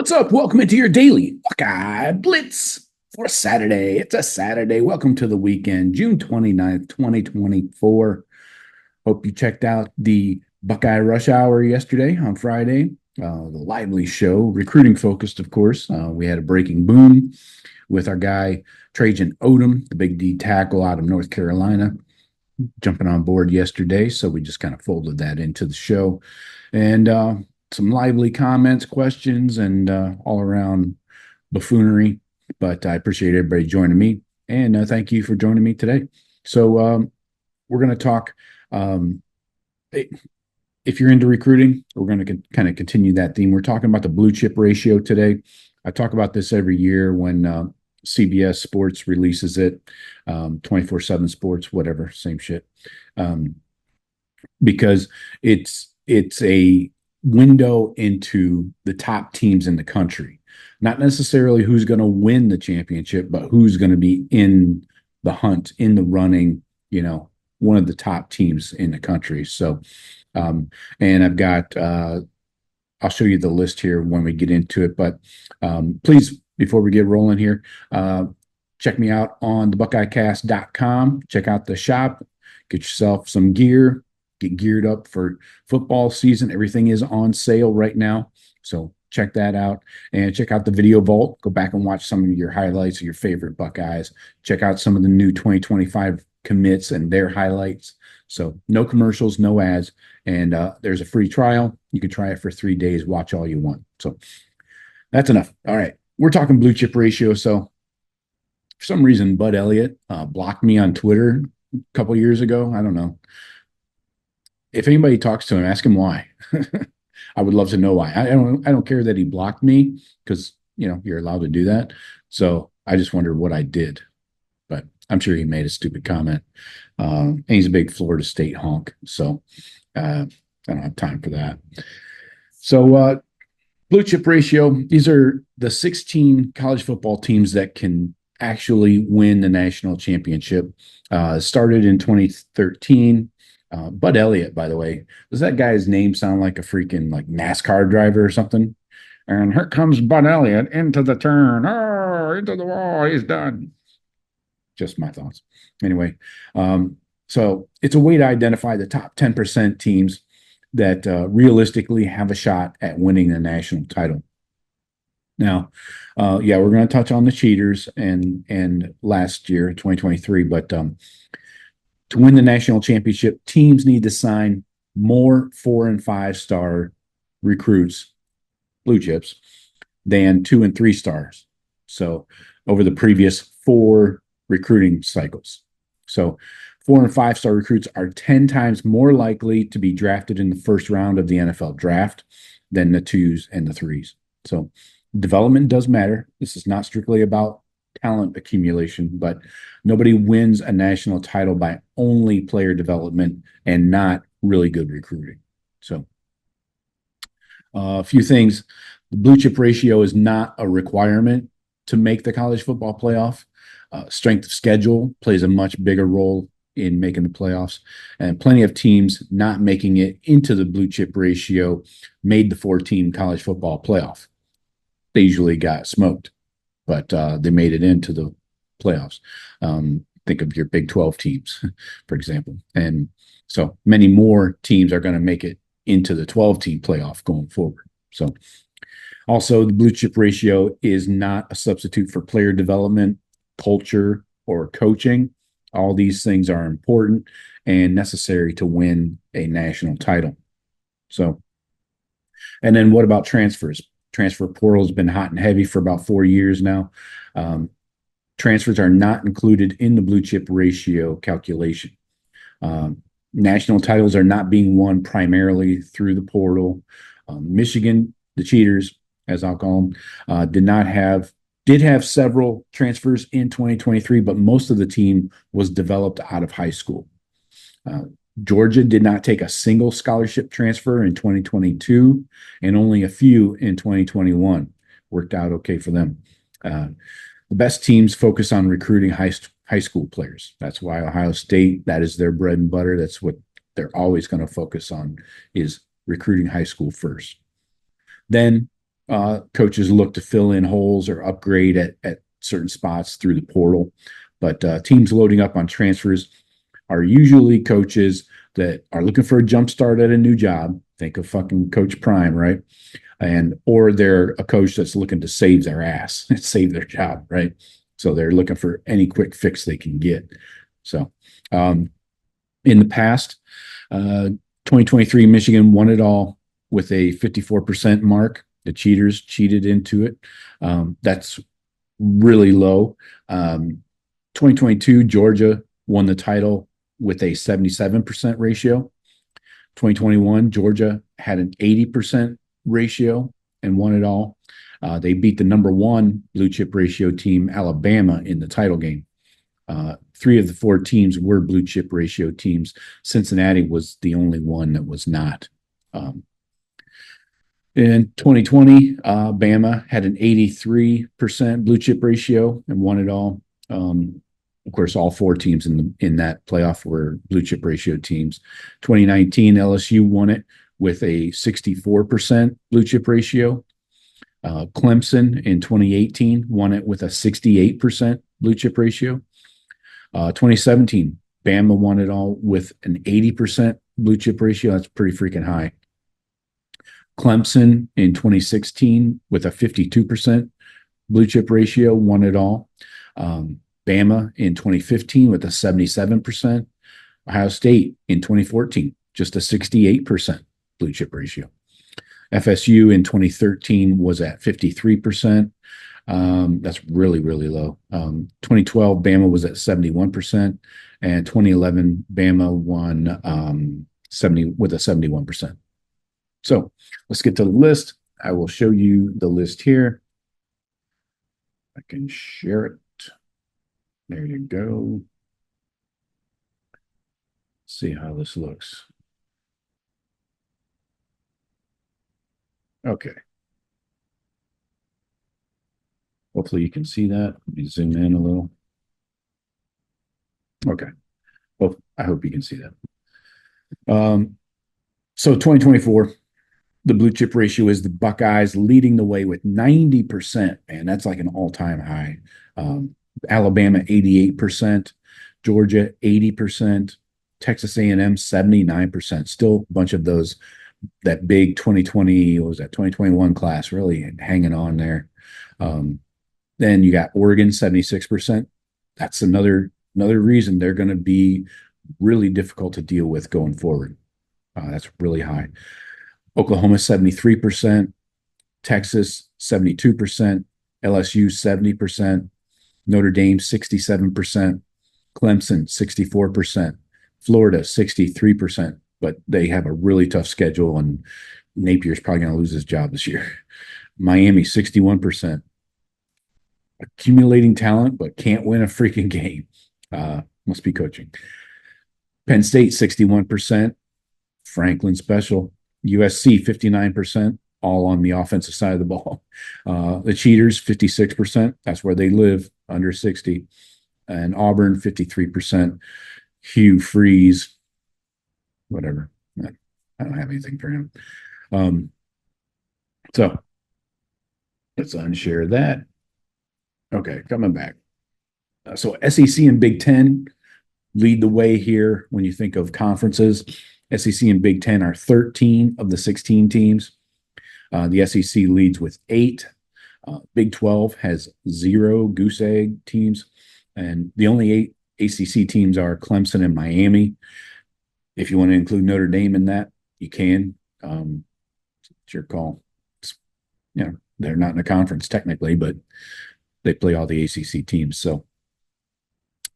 What's up? Welcome into your Daily Buckeye Blitz for Saturday. It's a Saturday. Welcome to the weekend, June 29th, 2024. Hope you checked out the Buckeye Rush Hour yesterday on Friday. The lively show, recruiting focused, of course. We had a breaking boom with our guy, Trajan Odom, the big D tackle out of North Carolina, jumping on board yesterday. So we just kind of folded that into the show. And some lively comments, questions, and all around buffoonery. But I appreciate everybody joining me, and thank you for joining me today. So we're going to talk. If you're into recruiting, we're going to kind of continue that theme. We're talking about the blue chip ratio today. I talk about this every year when CBS Sports releases it, 24/7 Sports, whatever, same shit, because it's a window into the top teams in the country. Not necessarily who's going to win the championship, but who's going to be in the hunt, in the running, one of the top teams in the country. So, and I've got, I'll show you the list here when we get into it, but please, before we get rolling here, check me out on thebuckeyecast.com. Check out the shop, get yourself some gear, get geared up for football season. Everything is on sale right now. So check that out and check out the video vault. Go back and watch some of your highlights of your favorite Buckeyes. Check out some of the new 2025 commits and their highlights. So no commercials, no ads. And there's a free trial. You can try it for 3 days. Watch all you want. So that's enough. All right. We're talking blue chip ratio. So for some reason, Bud Elliott blocked me on Twitter a couple years ago. I don't know. If anybody talks to him, ask him why. I would love to know why. I don't care that he blocked me because, you're allowed to do that. So I just wondered what I did. But I'm sure he made a stupid comment. And he's a big Florida State honk. So I don't have time for that. So blue chip ratio, these are the 16 college football teams that can actually win the national championship. Started in 2013. Bud Elliott, by the way, does that guy's name sound like a freaking NASCAR driver or something? And here comes Bud Elliott into the turn. Oh, into the wall. He's done. Just my thoughts. Anyway, so it's a way to identify the top 10% teams that realistically have a shot at winning the national title. Now, we're going to touch on the cheaters and last year, 2023, but to win the national championship, teams need to sign more 4- and 5-star recruits, blue chips, than 2- and 3-stars. So over the previous 4 recruiting cycles. So 4- and 5-star recruits are 10 times more likely to be drafted in the first round of the NFL draft than the 2s and the 3s. So development does matter. This is not strictly about talent accumulation, but nobody wins a national title by only player development and not really good recruiting. So a few things. The blue chip ratio is not a requirement to make the college football playoff. Strength of schedule plays a much bigger role in making the playoffs, and plenty of teams not making it into the blue chip ratio made the 4-team college football playoff. They usually got smoked, but they made it into the playoffs. Think of your Big 12 teams, for example. And so many more teams are going to make it into the 12-team playoff going forward. So also the blue chip ratio is not a substitute for player development, culture, or coaching. All these things are important and necessary to win a national title. So, and then what about transfers? Transfer portal has been hot and heavy for about 4 years now. Transfers are not included in the blue chip ratio calculation. National titles are not being won primarily through the portal. Michigan, the cheaters, as I'll call them, did have several transfers in 2023, but most of the team was developed out of high school. Georgia did not take a single scholarship transfer in 2022 and only a few in 2021. Worked out okay for them. The best teams focus on recruiting high school players. That's why Ohio State, that is their bread and butter. That's what they're always going to focus on, is recruiting high school first. Then Coaches look to fill in holes or upgrade at certain spots through the portal. But teams loading up on transfers are usually coaches that are looking for a jump start at a new job. Think of fucking Coach Prime, right? And or they're a coach that's looking to save their ass, save their job, right? So they're looking for any quick fix they can get. So in the past, 2023 Michigan won it all with a 54% mark. The cheaters cheated into it. That's really low. 2022 Georgia won the title with a 77% ratio. 2021 Georgia had an 80% ratio and won it all. They beat the number one blue chip ratio team, Alabama, in the title game. Three of the four teams were blue chip ratio teams. Cincinnati was the only one that was not. In 2020, Bama had an 83% blue chip ratio and won it all. Of course, all four teams in that playoff were blue chip ratio teams. 2019, LSU won it with a 64% blue chip ratio. Clemson in 2018 won it with a 68% blue chip ratio. 2017, Bama won it all with an 80% blue chip ratio. That's pretty freaking high. Clemson in 2016 with a 52% blue chip ratio won it all. Bama in 2015 with a 77%. Ohio State in 2014, just a 68% blue chip ratio. FSU in 2013 was at 53%. That's really, really low. 2012, Bama was at 71%, and 2011, Bama won 70 with a 71%. So let's get to the list. I will show you the list here. I can share it. There you go. See how this looks. Okay. Hopefully you can see that. Let me zoom in a little. Okay. Well, I hope you can see that. So 2024, the blue chip ratio is the Buckeyes leading the way with 90%. Man, that's like an all-time high. Alabama, 88%. Georgia, 80%. Texas A&M, 79%. Still a bunch of those, that big 2020, what was that, 2021 class really hanging on there. Then you got Oregon, 76%. That's another reason they're going to be really difficult to deal with going forward. That's really high. Oklahoma, 73%. Texas, 72%. LSU, 70%. Notre Dame, 67%. Clemson, 64%. Florida, 63%. But they have a really tough schedule, and Napier's probably going to lose his job this year. Miami, 61%. Accumulating talent, but can't win a freaking game. Must be coaching. Penn State, 61%. Franklin special. USC, 59%, all on the offensive side of the ball. The Cheaters, 56%. That's where they live, under 60. And Auburn, 53%. Hugh Freeze, whatever. I don't have anything for him. So let's unshare that. Okay, coming back. So SEC and Big Ten lead the way here when you think of conferences. SEC and Big Ten are 13 of the 16 teams. The SEC leads with 8. Big 12 has 0 goose egg teams. And the only 8 ACC teams are Clemson and Miami. If you want to include Notre Dame in that, you can. It's your call. They're not in a conference technically, but they play all the ACC teams. So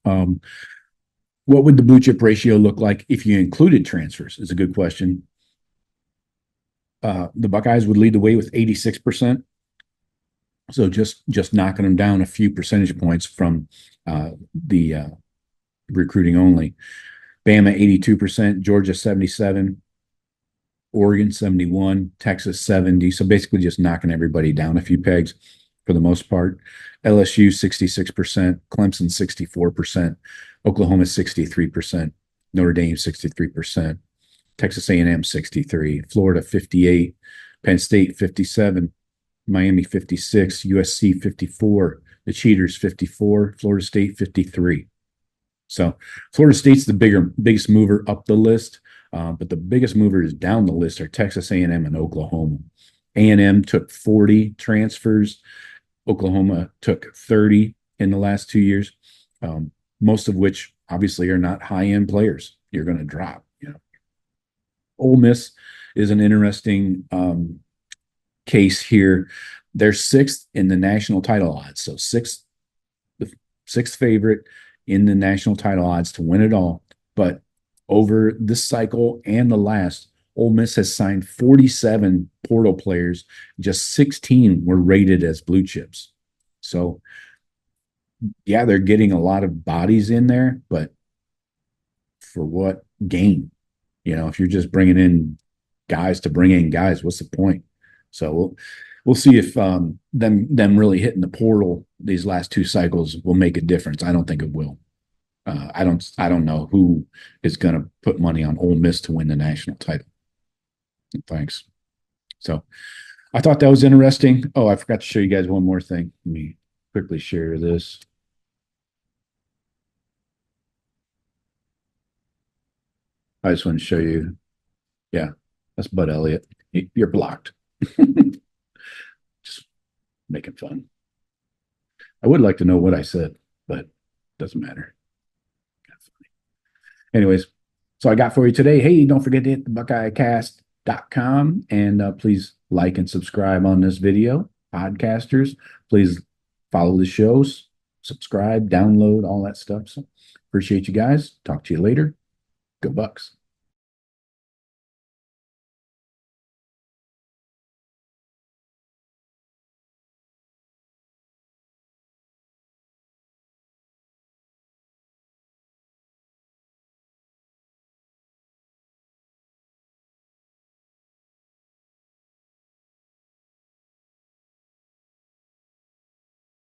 what would the blue chip ratio look like if you included transfers is a good question. The Buckeyes would lead the way with 86%. So just knocking them down a few percentage points from the recruiting only. Bama, 82%, Georgia, 77%, Oregon, 71%, Texas, 70%. So basically just knocking everybody down a few pegs for the most part. LSU, 66%, Clemson, 64%, Oklahoma, 63%, Notre Dame, 63%, Texas A&M, 63%, Florida, 58%, Penn State, 57%, Miami 56, USC 54, the Cheaters 54, Florida State 53. So Florida State's the biggest mover up the list, but the biggest movers down the list are Texas A&M and Oklahoma. A&M took 40 transfers. Oklahoma took 30 in the last 2 years, most of which obviously are not high-end players. You're going to drop. Ole Miss is an interesting case here. They're sixth in the national title odds, so the sixth favorite in the national title odds to win it all. But over this cycle and the last, Ole Miss has signed 47 portal players. Just 16 were rated as blue chips. So, yeah, they're getting a lot of bodies in there, but for what gain? If you're just bringing in guys to bring in guys, what's the point? So we'll see if them really hitting the portal these last two cycles will make a difference. I don't think it will. I don't know who is going to put money on Ole Miss to win the national title. Thanks. So I thought that was interesting. Oh, I forgot to show you guys one more thing. Let me quickly share this. I just want to show you. Yeah, that's Bud Elliott. You're blocked. Just making fun. I would like to know what I said, but it doesn't matter. Anyways, so I got for you today. Hey, don't forget to hit the BuckeyeCast.com and please like and subscribe on this video. Podcasters, please follow the shows, subscribe, download, all that stuff. So appreciate you guys. Talk to you later. Go Bucks.